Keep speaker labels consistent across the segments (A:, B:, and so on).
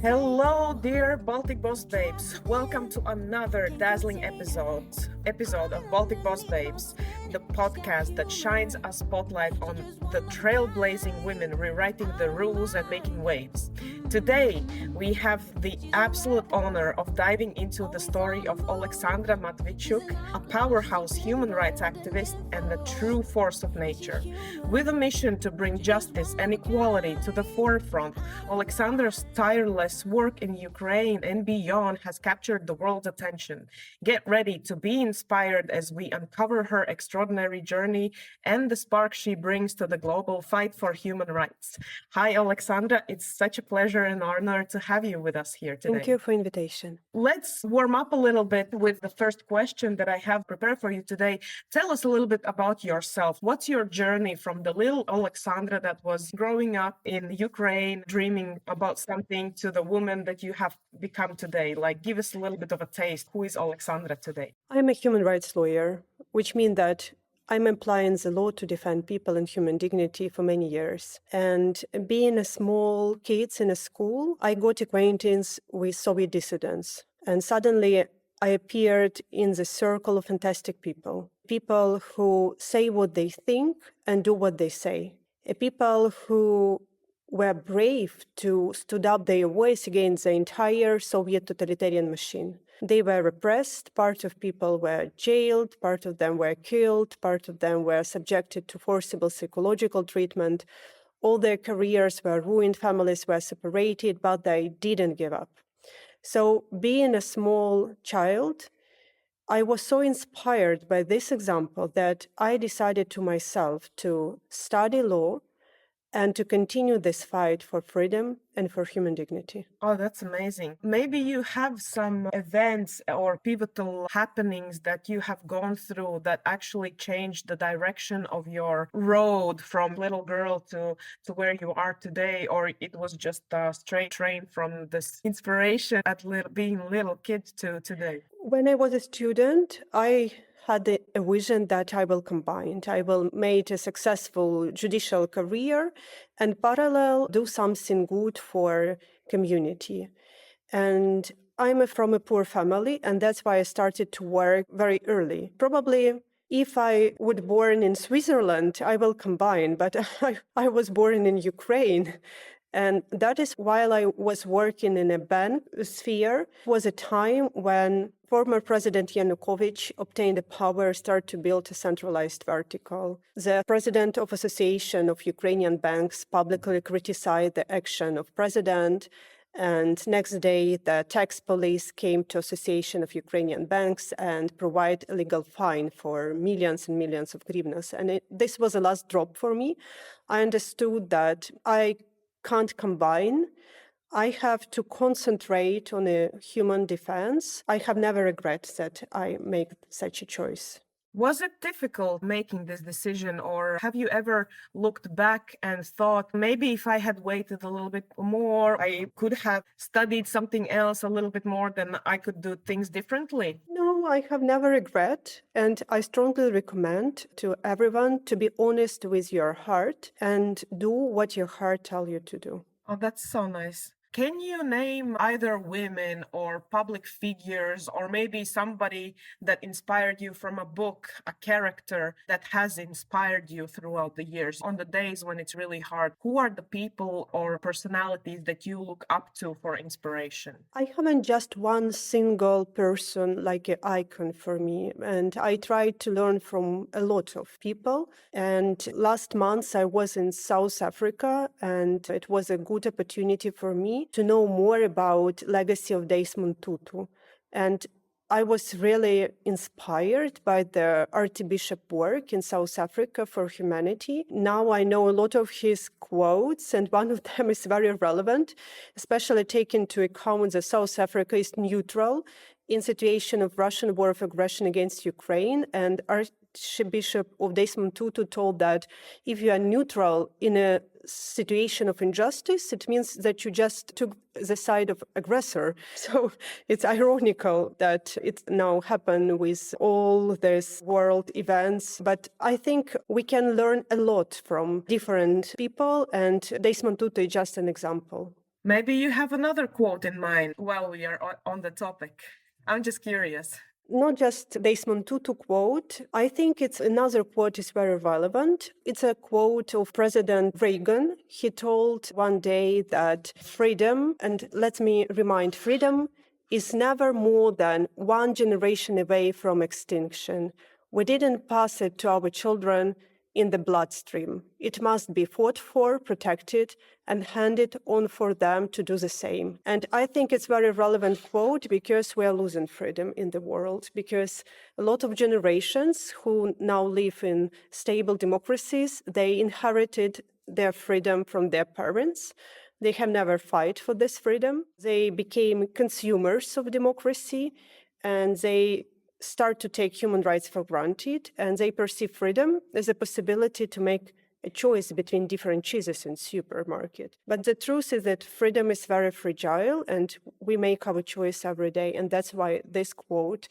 A: Hello, dear Baltic Boss Babes. Welcome to another dazzling episode of Baltic Boss Babes, the podcast that shines a spotlight on the trailblazing women rewriting the rules and making waves. Today, we have the absolute honor of diving into the story of Oleksandra Matviichuk, a powerhouse human rights activist and a true force of nature. With a mission to bring justice and equality to the forefront, Oleksandra's tireless work in Ukraine and beyond has captured the world's attention. Get ready to be inspired as we uncover her extraordinary journey and the spark she brings to the global fight for human rights. Hi, Oleksandra. It's such a pleasure and honor to have you with us here today.
B: Thank you for the invitation.
A: Let's warm up a little bit with the first question that I have prepared for you today. Tell us a little bit about yourself. What's your journey from the little Oleksandra that was growing up in Ukraine, dreaming about something, to the woman that you have become today? Like, give us a little bit of a taste. Who is Oleksandra today?
B: I'm a human rights lawyer, which means that I'm applying the law to defend people and human dignity for many years. And being a small kid in a school, I got acquaintance with Soviet dissidents. And suddenly I appeared in the circle of fantastic people. People who say what they think and do what they say. People who were brave to stood up their voice against the entire Soviet totalitarian machine. They were repressed, part of people were jailed, part of them were killed, part of them were subjected to forcible psychological treatment. All their careers were ruined, families were separated, but they didn't give up. So being a small child, I was so inspired by this example that I decided to myself to study law and to continue this fight for freedom and for human dignity.
A: Oh, that's amazing. Maybe you have some events or pivotal happenings that you have gone through that actually changed the direction of your road from little girl to where you are today, or it was just a straight train from this inspiration at being a little kid to today?
B: When I was a student, I had a vision that I will combine. I will make a successful judicial career and parallel do something good for community. And I'm from a poor family, and that's why I started to work very early. Probably if I would born in Switzerland, I will combine, but I was born in Ukraine. And that is while I was working in a bank sphere, was a time when former President Yanukovych obtained the power, started to build a centralized vertical. The president of Association of Ukrainian Banks publicly criticized the action of president. And next day, the tax police came to Association of Ukrainian Banks and provide a legal fine for millions and millions of hryvnias. And this was the last drop for me. I understood that I can't combine. I have to concentrate on a human defense. I have never regret that I make such a choice.
A: Was it difficult making this decision, or have you ever looked back and thought, maybe if I had waited a little bit more, I could have studied something else a little bit more, then I could do things differently?
B: No, I have never regret. And I strongly recommend to everyone to be honest with your heart and do what your heart tells you to do.
A: Oh, that's so nice. Can you name either women or public figures, or maybe somebody that inspired you from a book, a character that has inspired you throughout the years, on the days when it's really hard? Who are the people or personalities that you look up to for inspiration?
B: I haven't just one single person like an icon for me, and I try to learn from a lot of people. And last month I was in South Africa, and it was a good opportunity for me to know more about legacy of Desmond Tutu. And I was really inspired by the Archbishop work in South Africa for humanity. Now I know a lot of his quotes, and one of them is very relevant, especially taking into account that South Africa is neutral in situation of Russian war of aggression against Ukraine. And Archbishop of Desmond Tutu told that if you are neutral in a situation of injustice, it means that you just took the side of aggressor. So it's ironical that it now happened with all these world events. But I think we can learn a lot from different people, and Desmond Tutu is just an example.
A: Maybe you have another quote in mind while we are on the topic. I'm just curious.
B: Not just Desmond Tutu quote. I think it's another quote is very relevant. It's a quote of President Reagan. He told one day that freedom, and let me remind, freedom is never more than one generation away from extinction. We didn't pass it to our children in the bloodstream. It must be fought for, protected, and handed on for them to do the same. And I think it's a very relevant quote because we are losing freedom in the world, because a lot of generations who now live in stable democracies, they inherited their freedom from their parents. They have never fought for this freedom. They became consumers of democracy, and they start to take human rights for granted, and they perceive freedom as a possibility to make a choice between different cheeses in supermarket. But the truth is that freedom is very fragile, and we make our choice every day, and that's why this quote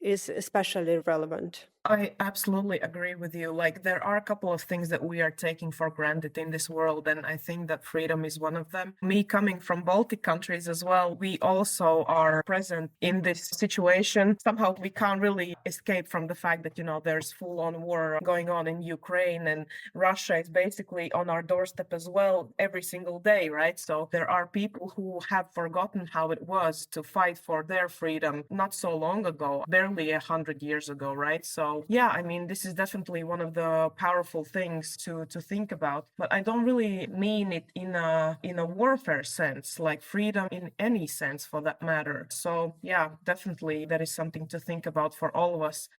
B: is especially relevant.
A: I absolutely agree with you. Like, there are a couple of things that we are taking for granted in this world, and I think that freedom is one of them. Me coming from Baltic countries as well, we also are present in this situation. Somehow we can't really escape from the fact that, there's full-on war going on in Ukraine, and Russia is basically on our doorstep as well every single day, right? So there are people who have forgotten how it was to fight for their freedom not so long ago, barely 100 years ago, right? So yeah, I mean, this is definitely one of the powerful things to think about. But I don't really mean it in a warfare sense, like freedom in any sense for that matter. So yeah, definitely that is something to think about for all of us.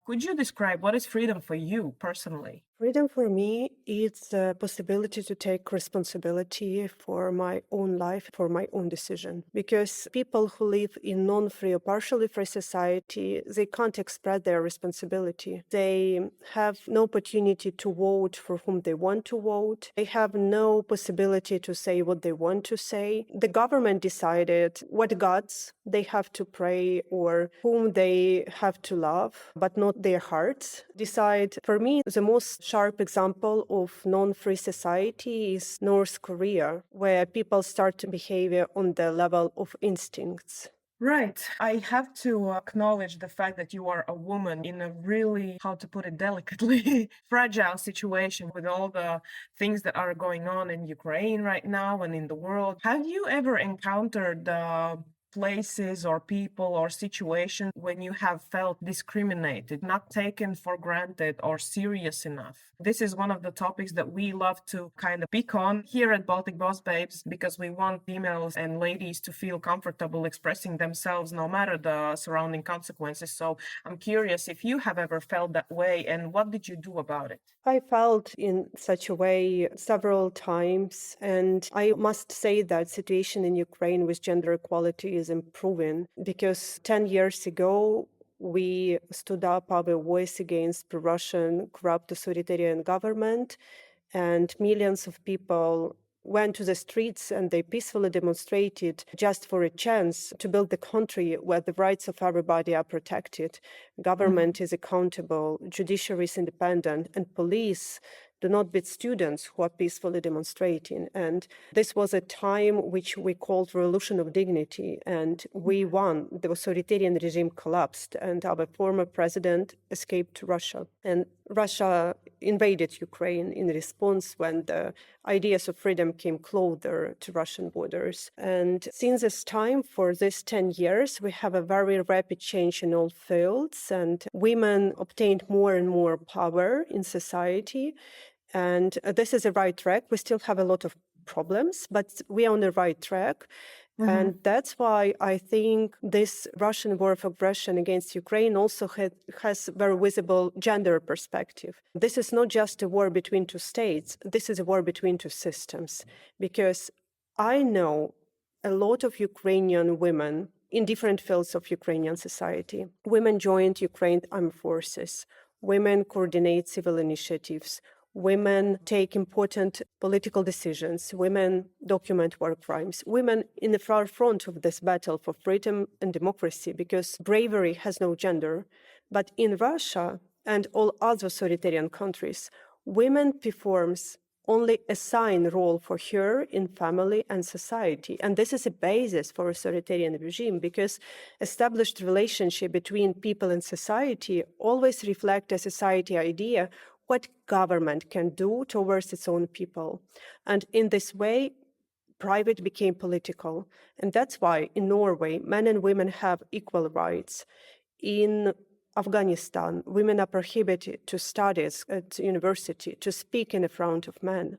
A: Could you describe what is freedom for you personally?
B: Freedom for me is the possibility to take responsibility for my own life, for my own decision. Because people who live in non-free or partially free society, they can't express their responsibility. They have no opportunity to vote for whom they want to vote. They have no possibility to say what they want to say. The government decided what gods they have to pray or whom they have to love, but not their hearts. Decide. For me, the most sharp example of non-free society is North Korea, where people start to behave on the level of instincts.
A: Right. I have to acknowledge the fact that you are a woman in a really, how to put it delicately, fragile situation with all the things that are going on in Ukraine right now and in the world. Have you ever encountered places or people or situations when you have felt discriminated, not taken for granted or serious enough? This is one of the topics that we love to kind of pick on here at Baltic Boss Babes, because we want females and ladies to feel comfortable expressing themselves no matter the surrounding consequences. So I'm curious if you have ever felt that way, and what did you do about it?
B: I felt in such a way several times, and I must say that situation in Ukraine with gender equality is improving, because 10 years ago, we stood up our voice against the Russian corrupt authoritarian government, and millions of people went to the streets and they peacefully demonstrated just for a chance to build the country where the rights of everybody are protected. Government is accountable, judiciary is independent, and police do not beat students who are peacefully demonstrating. And this was a time which we called revolution of dignity, and we won. The authoritarian regime collapsed, and our former president escaped to Russia. And Russia invaded Ukraine in response when the ideas of freedom came closer to Russian borders. And since this time, for these 10 years, we have a very rapid change in all fields, and women obtained more and more power in society. And this is the right track. We still have a lot of problems, but we are on the right track. And that's why I think this Russian war of aggression against Ukraine also has very visible gender perspective. This is not just a war between two states. This is a war between two systems. Because I know a lot of Ukrainian women in different fields of Ukrainian society. Women joined Ukraine armed forces. Women coordinate civil initiatives. Women take important political decisions. Women document war crimes. Women in the far front of this battle for freedom and democracy, because bravery has no gender. But in Russia and all other authoritarian countries, women performs only assign role for her in family and society. And this is a basis for authoritarian regime, because established relationship between people and society always reflect a society idea what government can do towards its own people. And in this way, private became political. And that's why in Norway, men and women have equal rights. In Afghanistan, women are prohibited to study at university, to speak in front of men.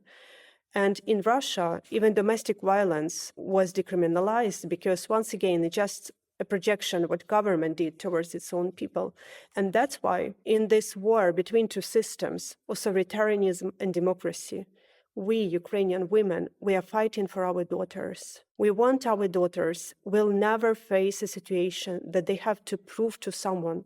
B: And in Russia, even domestic violence was decriminalized because, once again, it's just a projection of what government did towards its own people. And that's why in this war between two systems, authoritarianism and democracy, we, Ukrainian women, we are fighting for our daughters. We want our daughters will never face a situation that they have to prove to someone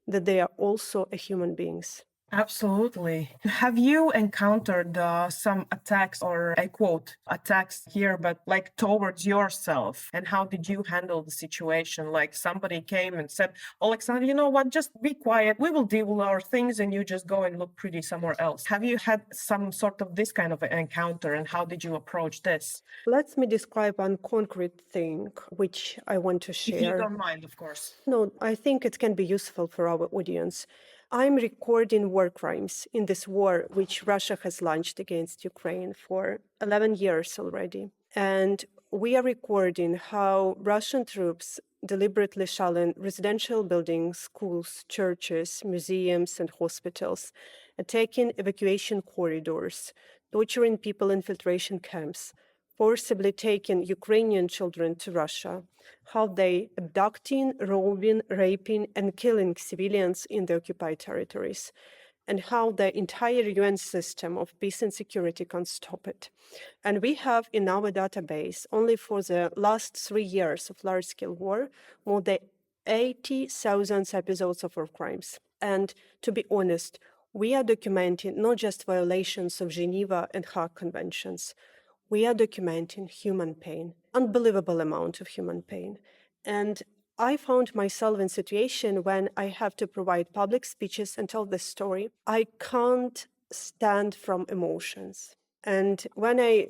B: that they are also a human beings.
A: Absolutely. Have you encountered some attacks, or I quote, attacks here, but like towards yourself? And how did you handle the situation? Like somebody came and said, Oleksandra, you know what, just be quiet. We will deal with our things and you just go and look pretty somewhere else. Have you had some sort of this kind of encounter, and how did you approach this?
B: Let me describe one concrete thing which I want to share.
A: If you don't mind, of course.
B: No, I think it can be useful for our audience. I'm recording war crimes in this war which Russia has launched against Ukraine for 11 years already. And we are recording how Russian troops deliberately shelling residential buildings, schools, churches, museums, and hospitals, attacking evacuation corridors, torturing people in filtration camps, forcibly taking Ukrainian children to Russia, how they abducting, robbing, raping, and killing civilians in the occupied territories, and how the entire UN system of peace and security can't stop it. And we have in our database, only for the last 3 years of large-scale war, more than 80,000 episodes of war crimes. And to be honest, we are documenting not just violations of Geneva and Hague Conventions. We are documenting human pain, unbelievable amount of human pain. And I found myself in a situation when I have to provide public speeches and tell this story. I can't stand from emotions. And when I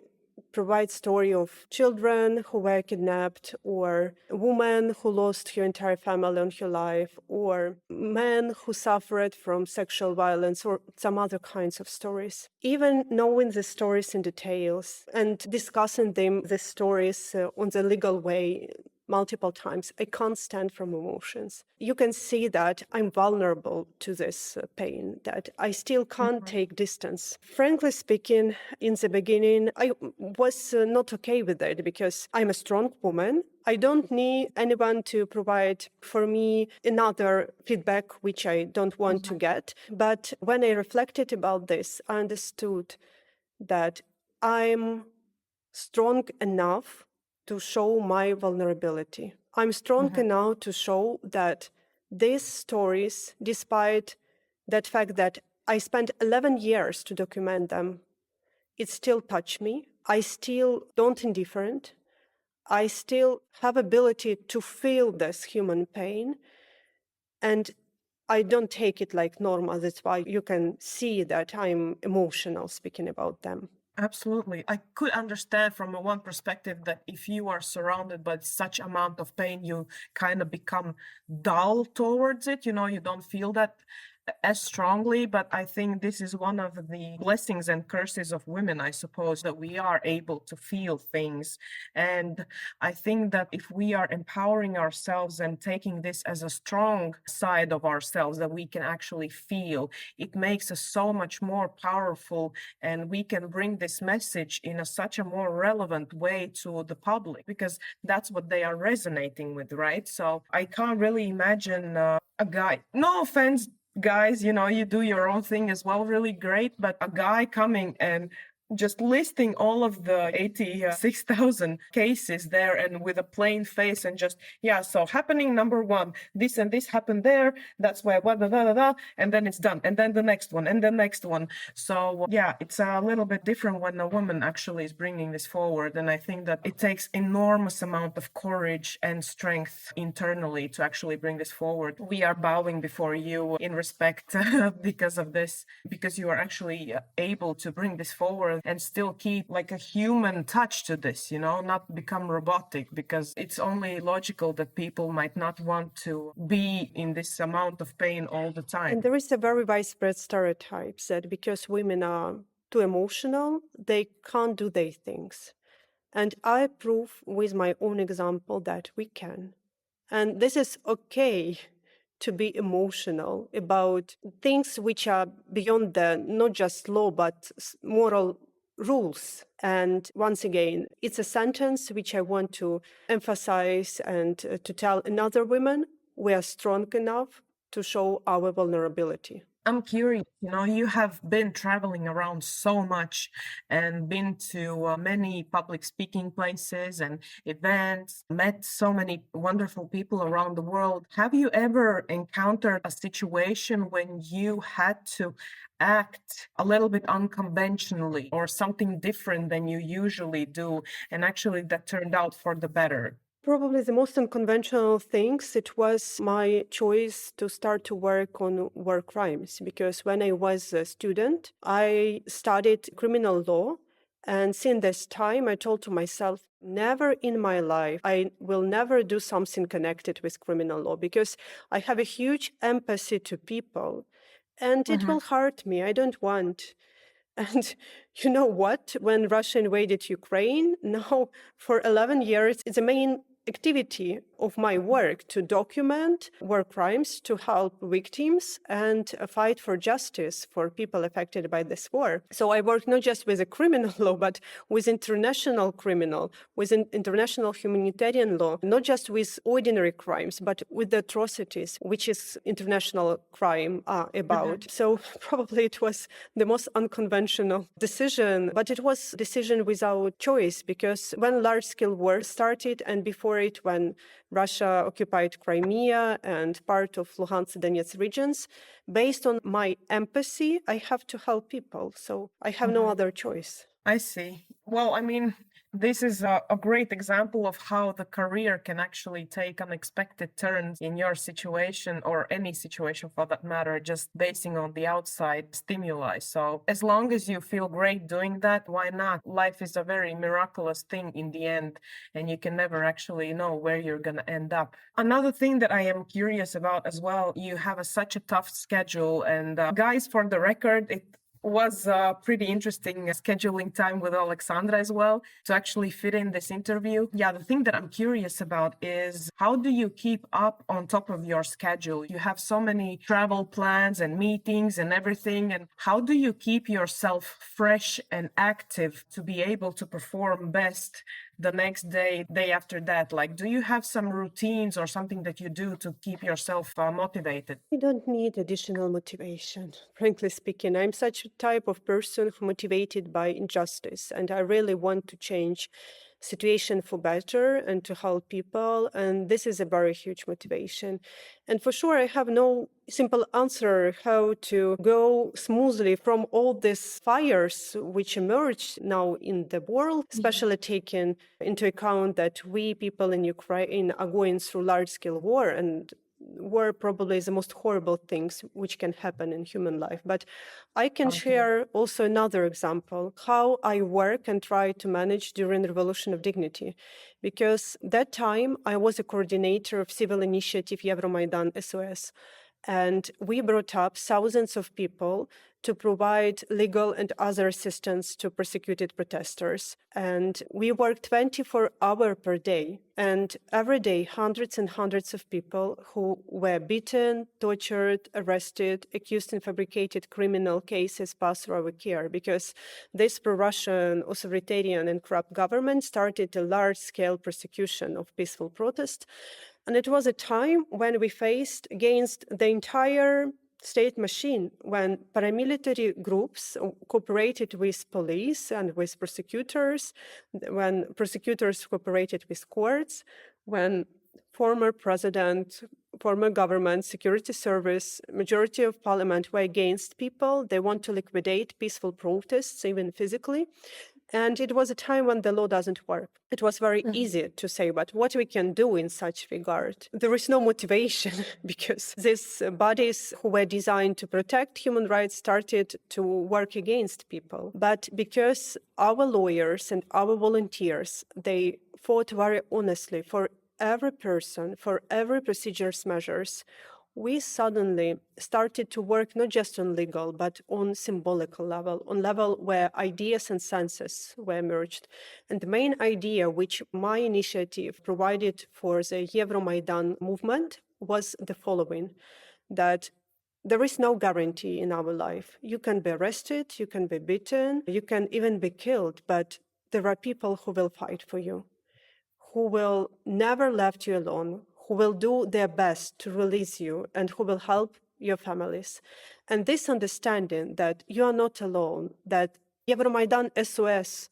B: provide story of children who were kidnapped, or a woman who lost her entire family on her life, or men who suffered from sexual violence, or some other kinds of stories. Even knowing the stories in details and discussing the stories on the legal way multiple times, I can't stand from emotions. You can see that I'm vulnerable to this pain, that I still can't take distance. Frankly speaking, in the beginning, I was not okay with it because I'm a strong woman. I don't need anyone to provide for me another feedback, which I don't want to get. But when I reflected about this, I understood that I'm strong enough to show my vulnerability. I'm strong enough to show that these stories, despite that fact that I spent 11 years to document them, it still touched me. I still don't indifferent. I still have ability to feel this human pain, and I don't take it like normal. That's why you can see that I'm emotional speaking about them.
A: Absolutely. I could understand from one perspective that if you are surrounded by such amount of pain, you kind of become dull towards it. You know, you don't feel that as strongly, but I think this is one of the blessings and curses of women, I suppose, that we are able to feel things. And I think that if we are empowering ourselves and taking this as a strong side of ourselves that we can actually feel, it makes us so much more powerful, and we can bring this message in such a more relevant way to the public, because that's what they are resonating with, right? So I can't really imagine a guy, no offense, guys, you know, you do your own thing as well, really great, but a guy coming and just listing all of the 86,000 cases there and with a plain face and just, yeah, so happening number one, this and this happened there, that's why, blah, blah, blah, blah, blah, and then it's done, and then the next one, and the next one. So yeah, it's a little bit different when a woman actually is bringing this forward, and I think that it takes enormous amount of courage and strength internally to actually bring this forward. We are bowing before you in respect because of this, because you are actually able to bring this forward and still keep like a human touch to this, not become robotic, because it's only logical that people might not want to be in this amount of pain all the time.
B: And there is a very widespread stereotype that because women are too emotional, they can't do their things. And I prove with my own example that we can. And this is okay to be emotional about things which are beyond the not just law, but moral rules. And once again, it's a sentence which I want to emphasize and to tell another women, we are strong enough to show our vulnerability.
A: I'm curious, you have been traveling around so much and been to many public speaking places and events, met so many wonderful people around the world. Have you ever encountered a situation when you had to act a little bit unconventionally or something different than you usually do, and actually that turned out for the better?
B: Probably the most unconventional things, it was my choice to start to work on war crimes, because when I was a student, I studied criminal law. And since this time, I told to myself, never in my life, I will never do something connected with criminal law, because I have a huge empathy to people and it will hurt me. I don't want. And you know what? When Russia invaded Ukraine, now for 11 years, it's the main activity of my work to document war crimes, to help victims, and fight for justice for people affected by this war. So I work not just with a criminal law, but with international criminal, with an international humanitarian law, not just with ordinary crimes, but with the atrocities, which is international crime about. So probably it was the most unconventional decision, but it was a decision without choice, because when large-scale war started, and before it, when Russia occupied Crimea and part of Luhansk and Donetsk regions, based on my empathy, I have to help people. So I have no other choice.
A: I see. Well, I mean, this is a great example of how the career can actually take unexpected turns in your situation, or any situation for that matter, just basing on the outside stimuli. So as long as you feel great doing that, why not? Life is a very miraculous thing in the end, and you can never actually know where you're going to end up. Another thing that I am curious about as well, you have such a tough schedule, and guys, for the record, it was pretty interesting scheduling time with Oleksandra as well to actually fit in this interview. Yeah, the thing that I'm curious about is, how do you keep up on top of your schedule? You have so many travel plans and meetings and everything, and how do you keep yourself fresh and active to be able to perform best the next day, day after that? Like, do you have some routines or something that you do to keep yourself motivated?
B: I don't need additional motivation, frankly speaking. I'm such a type of person who motivated by injustice, and I really want to change situation for better and to help people, and this is a very huge motivation. And for sure, I have no simple answer how to go smoothly from all these fires which emerge now in the world, especially taking into account that we people in Ukraine are going through large-scale war, and war probably is the most horrible things which can happen in human life. But I can share also another example, how I work and try to manage during the Revolution of Dignity. Because that time I was a coordinator of civil initiative Euromaidan SOS. And we brought up thousands of people to provide legal and other assistance to persecuted protesters. And we worked 24 hours per day. And every day, hundreds and hundreds of people who were beaten, tortured, arrested, accused in fabricated criminal cases passed through our care, because this pro-Russian, authoritarian and corrupt government started a large-scale persecution of peaceful protest. And it was a time when we faced against the entire state machine, when paramilitary groups cooperated with police and with prosecutors, when prosecutors cooperated with courts, when former president, former government, security service, majority of parliament were against people. They want to liquidate peaceful protests, even physically. And it was a time when the law doesn't work. It was very easy to say, but what we can do in such regard? There is no motivation because these bodies who were designed to protect human rights started to work against people. But because our lawyers and our volunteers, they fought very honestly for every person, for every procedures measures, we suddenly started to work not just on legal, but on symbolical level, on level where ideas and senses were merged. And the main idea which my initiative provided for the Euromaidan movement was the following, that there is no guarantee in our life. You can be arrested, you can be beaten, you can even be killed, but there are people who will fight for you, who will never leave you alone, who will do their best to release you, and who will help your families. And this understanding that you are not alone, that Euromaidan SOS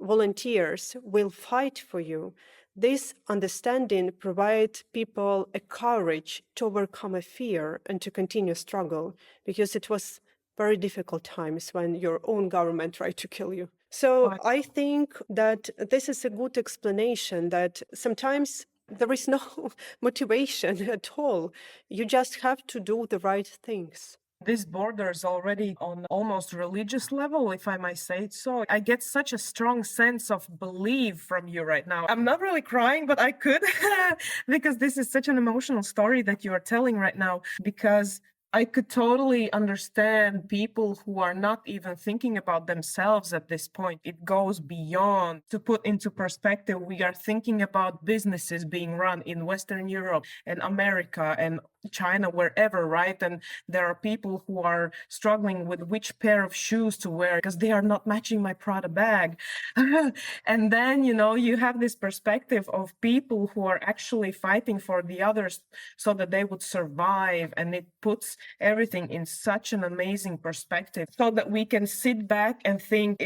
B: volunteers will fight for you, this understanding provides people a courage to overcome a fear and to continue struggle, because it was very difficult times when your own government tried to kill you. So I think that this is a good explanation that sometimes there is no motivation at all. You just have to do the right things.
A: This borders already on almost religious level, if I might say it so. I get such a strong sense of belief from you right now. I'm not really crying, but I could because this is such an emotional story that you are telling right now, because I could totally understand people who are not even thinking about themselves at this point. It goes beyond. To put into perspective, we are thinking about businesses being run in Western Europe and America and China, wherever, right? And there are people who are struggling with which pair of shoes to wear because they are not matching my Prada bag. And then, you have this perspective of people who are actually fighting for the others so that they would survive. And it puts everything in such an amazing perspective so that we can sit back and think,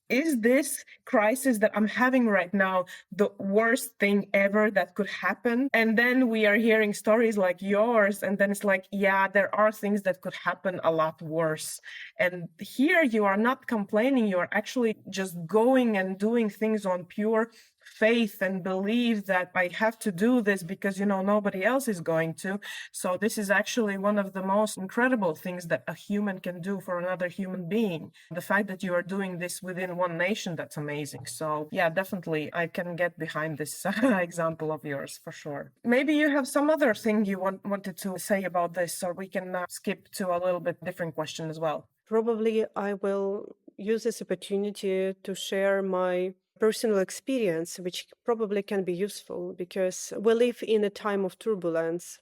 A: is this crisis that I'm having right now the worst thing ever that could happen? And then we are hearing stories like yours, and then it's like, yeah, there are things that could happen a lot worse. And here you are not complaining, you are actually just going and doing things on pure faith and believe that I have to do this because, nobody else is going to. So this is actually one of the most incredible things that a human can do for another human being. The fact that you are doing this within one nation, that's amazing. So yeah, definitely I can get behind this example of yours for sure. Maybe you have some other thing you wanted to say about this, or we can skip to a little bit different question as well.
B: Probably I will use this opportunity to share my personal experience, which probably can be useful because we live in a time of turbulence.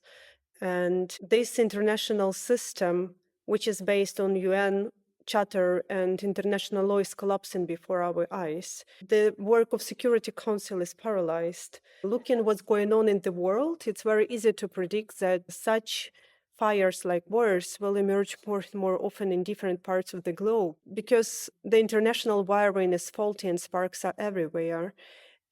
B: And this international system, which is based on UN Charter and international law, is collapsing before our eyes. The work of Security Council is paralyzed. Looking what's going on in the world, it's very easy to predict that such fires like wars will emerge more and more often in different parts of the globe because the international wiring is faulty and sparks are everywhere.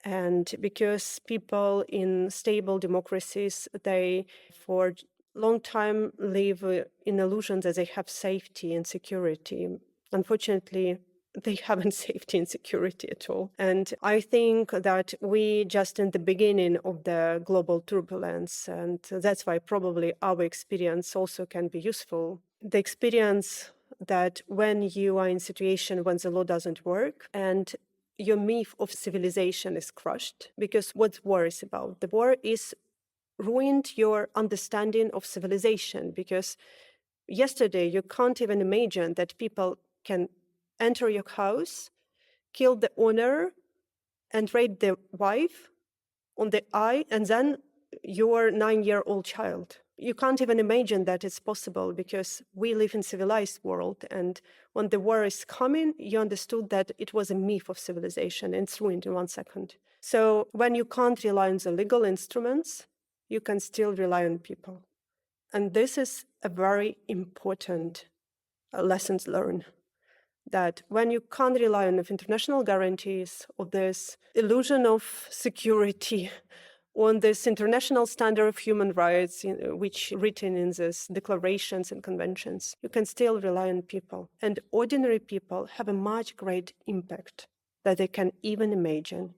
B: And because people in stable democracies, they for long time live in illusions that they have safety and security. Unfortunately, they haven't safety and security at all. And I think that we just in the beginning of the global turbulence, and that's why probably our experience also can be useful. The experience that when you are in a situation when the law doesn't work and your myth of civilization is crushed, because what war is about? The war is ruined your understanding of civilization, because yesterday you can't even imagine that people can enter your house, kill the owner, and rape the wife on the eye, and then your 9-year-old child. You can't even imagine that it's possible because we live in a civilized world. And when the war is coming, you understood that it was a myth of civilization and it's ruined in 1 second. So when you can't rely on the legal instruments, you can still rely on people. And this is a very important lesson learned, that when you can't rely on international guarantees or this illusion of security, on this international standard of human rights, which written in these declarations and conventions, you can still rely on people. And ordinary people have a much great impact that they can even imagine.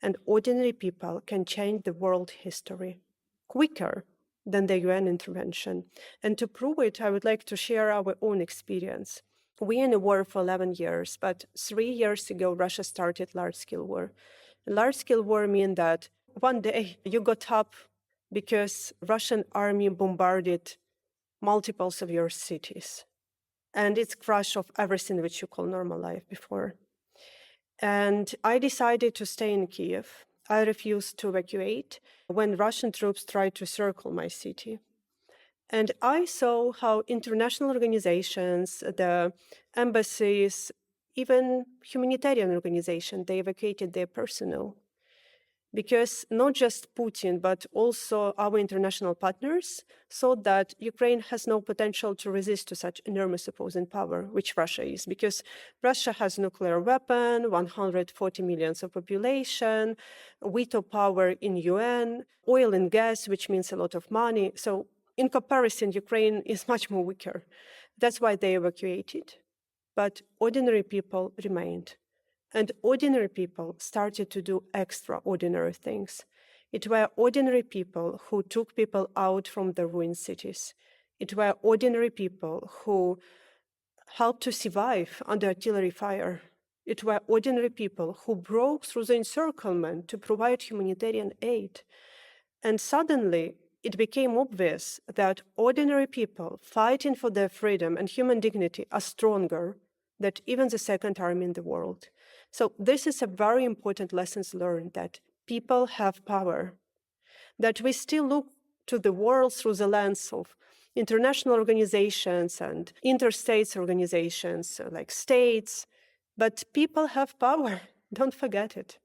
B: And ordinary people can change the world history quicker than the UN intervention. And to prove it, I would like to share our own experience. We are in a war for 11 years, but 3 years ago, Russia started large-scale war. Large-scale war means that one day you got up because Russian army bombarded multiples of your cities. And it's crush of everything which you call normal life before. And I decided to stay in Kiev. I refused to evacuate when Russian troops tried to circle my city. And I saw how international organizations, the embassies, even humanitarian organizations, they evacuated their personnel. Because not just Putin, but also our international partners thought that Ukraine has no potential to resist to such enormous opposing power, which Russia is, because Russia has nuclear weapon, 140 million of population, veto power in UN, oil and gas, which means a lot of money. So in comparison, Ukraine is much more weaker. That's why they evacuated. But ordinary people remained. And ordinary people started to do extraordinary things. It were ordinary people who took people out from the ruined cities. It were ordinary people who helped to survive under artillery fire. It were ordinary people who broke through the encirclement to provide humanitarian aid. And suddenly, it became obvious that ordinary people fighting for their freedom and human dignity are stronger than even the second army in the world. So this is a very important lesson learned, that people have power, that we still look to the world through the lens of international organizations and interstate organizations like states, but people have power. Don't forget it.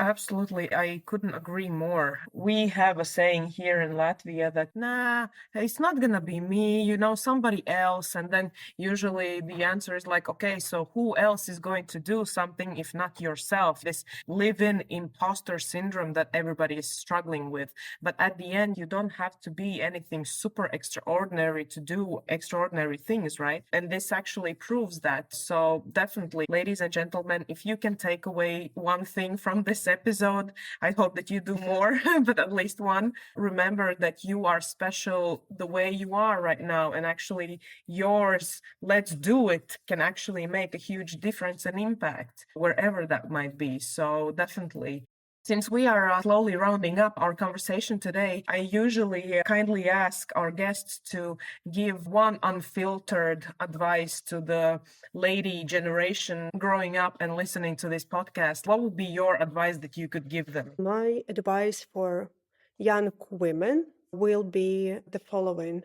A: Absolutely, I couldn't agree more. We have a saying here in Latvia that, nah, it's not gonna be me, somebody else. And then usually the answer is like, okay, so who else is going to do something if not yourself? This live-in imposter syndrome that everybody is struggling with. But at the end, you don't have to be anything super extraordinary to do extraordinary things, right? And this actually proves that. So definitely, ladies and gentlemen, if you can take away one thing from this episode, I hope that you do more, but at least one. Remember that you are special the way you are right now, and actually yours, let's do it, can actually make a huge difference and impact wherever that might be. So definitely. Since we are slowly rounding up our conversation today, I usually kindly ask our guests to give one unfiltered advice to the lady generation growing up and listening to this podcast. What would be your advice that you could give them?
B: My advice for young women will be the following.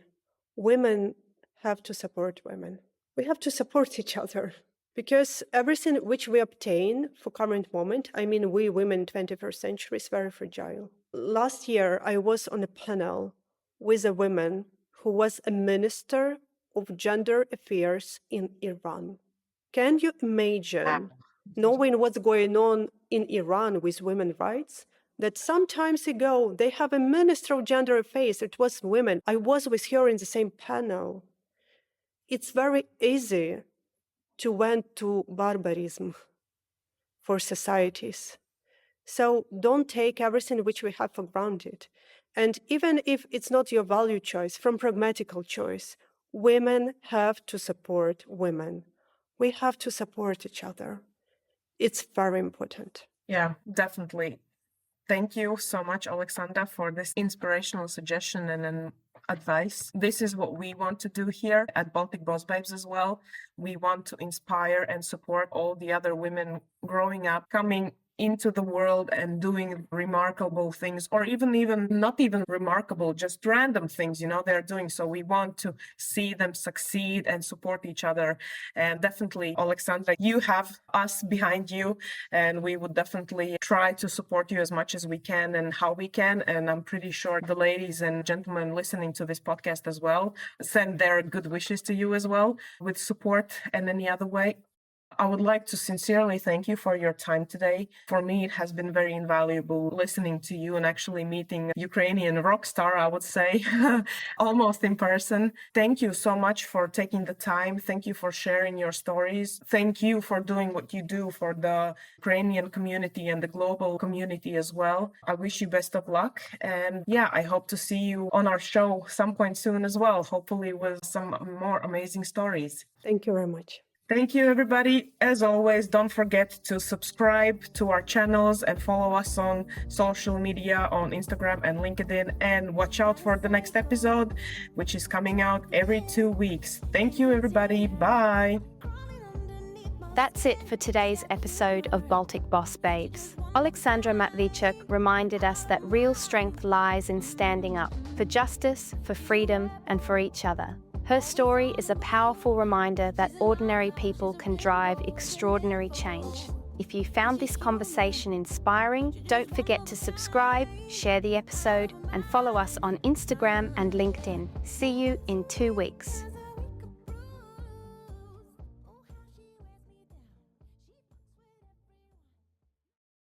B: Women have to support women. We have to support each other. Because everything which we obtain for current moment, I mean, we women 21st century, is very fragile. Last year, I was on a panel with a woman who was a minister of gender affairs in Iran. Can you imagine, knowing what's going on in Iran with women's rights, that some times ago they have a minister of gender affairs, it was women. I was with her in the same panel. It's very easy to went to barbarism for societies. So don't take everything which we have for granted. And even if it's not your value choice, from pragmatical choice, women have to support women. We have to support each other. It's very important.
A: Yeah, definitely. Thank you so much, Oleksandra, for this inspirational suggestion and an advice. This is what we want to do here at Baltic Boss Babes as well. We want to inspire and support all the other women growing up, coming into the world and doing remarkable things, or even not even remarkable, just random things, they're doing. So we want to see them succeed and support each other. And definitely, Oleksandra, you have us behind you, and we would definitely try to support you as much as we can and how we can. And I'm pretty sure the ladies and gentlemen listening to this podcast as well send their good wishes to you as well with support and any other way. I would like to sincerely thank you for your time today. For me, it has been very invaluable listening to you and actually meeting Ukrainian rock star, I would say, almost in person. Thank you so much for taking the time. Thank you for sharing your stories. Thank you for doing what you do for the Ukrainian community and the global community as well. I wish you best of luck. And yeah, I hope to see you on our show some point soon as well, hopefully with some more amazing stories.
B: Thank you very much.
A: Thank you, everybody. As always, don't forget to subscribe to our channels and follow us on social media on Instagram and LinkedIn. And watch out for the next episode, which is coming out every 2 weeks. Thank you, everybody. Bye.
C: That's it for today's episode of Baltic Boss Babes. Oleksandra Matviichuk reminded us that real strength lies in standing up for justice, for freedom, and for each other. Her story is a powerful reminder that ordinary people can drive extraordinary change. If you found this conversation inspiring, don't forget to subscribe, share the episode, and follow us on Instagram and LinkedIn. See you in 2 weeks.